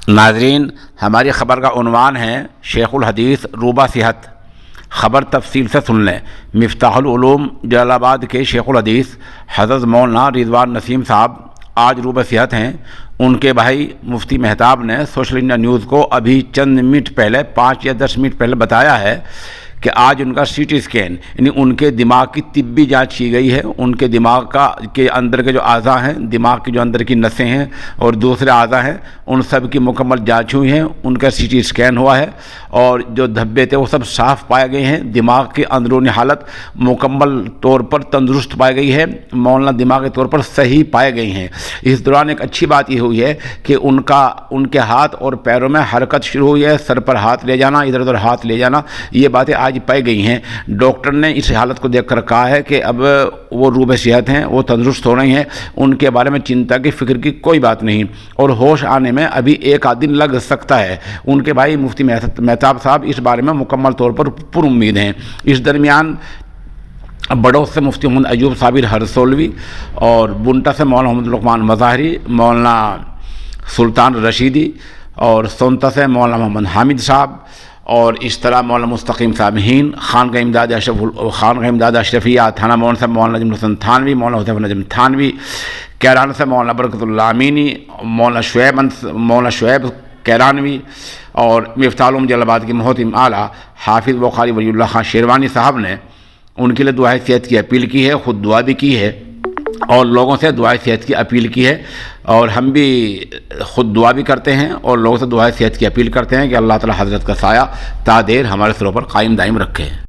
ناظرین، ہماری خبر کا عنوان ہے شیخ الحدیث روبہ صحت۔ خبر تفصیل سے سن لیں۔ مفتاح العلوم جلال آباد کے شیخ الحدیث حضرت مولانا رضوان نسیم صاحب آج روبہ صحت ہیں۔ ان کے بھائی مفتی مہتاب نے سوشل انڈیا نیوز کو ابھی چند منٹ پہلے 5 یا 10 منٹ پہلے بتایا ہے کہ آج ان کا سی ٹی اسکین یعنی ان کے دماغ کی طبی جانچ کی گئی ہے۔ ان کے دماغ کے اندر کے جو اعضاء ہیں، دماغ کی جو اندر کی نسیں ہیں اور دوسرے اعضاء ہیں، ان سب کی مکمل جانچ ہوئی ہیں۔ ان کا سی ٹی اسکین ہوا ہے اور جو دھبے تھے وہ سب صاف پائے گئے ہیں۔ دماغ کی اندرونی حالت مکمل طور پر تندرست پائی گئی ہے۔ مولانا دماغی طور پر صحیح پائے گئی ہیں۔ اس دوران ایک اچھی بات یہ ہوئی ہے کہ ان کے ہاتھ اور پیروں میں حرکت شروع ہوئی ہے۔ سر پر ہاتھ لے جانا، ادھر ادھر ہاتھ لے جانا، یہ باتیں آج پائی گئی ہیں۔ ڈاکٹر نے اس حالت کو دیکھ کر کہا ہے کہ اب وہ روبہ صحت ہیں، وہ تندرست ہو رہی ہیں، ان کے بارے میں چنتا کی فکر کی کوئی بات نہیں، اور ہوش آنے میں ابھی 1 آدھ دن لگ سکتا ہے۔ ان کے بھائی مفتی مہتاب صاحب اس بارے میں مکمل طور پر پر امید ہیں۔ اس درمیان بڑوس سے مفتی محمد ایوب صابر ہرسولوی اور بنٹا سے مولانا محمد لقمان مظاہری، مولانا سلطان رشیدی اور سونتا سے مولانا محمد حامد صاحب اور اس طرح مولانا مستقیم صاحب ہین، خانقاہ امداد اشرفیہ تھانہ مون سے مولانا نجم الحسن تھانوی، مولانا حذیفہ نجم تھانوی، کیران سے مولانا برکت اللہ امینی، مولانا شعیب کیرانوی اور مفتاح العلوم جلال آباد کے محترم اعلیٰ حافظ بخاری ولی اللہ خان شیروانی صاحب نے ان کے لیے دعائے صحت کی اپیل کی ہے، خود دعا بھی کی ہے اور لوگوں سے دعائے صحت کی اپیل کی ہے، اور ہم بھی خود دعا بھی کرتے ہیں اور لوگوں سے دعائے صحت کی اپیل کرتے ہیں کہ اللہ تعالی حضرت کا سایہ تا دیر ہمارے سروں پر قائم دائم رکھے۔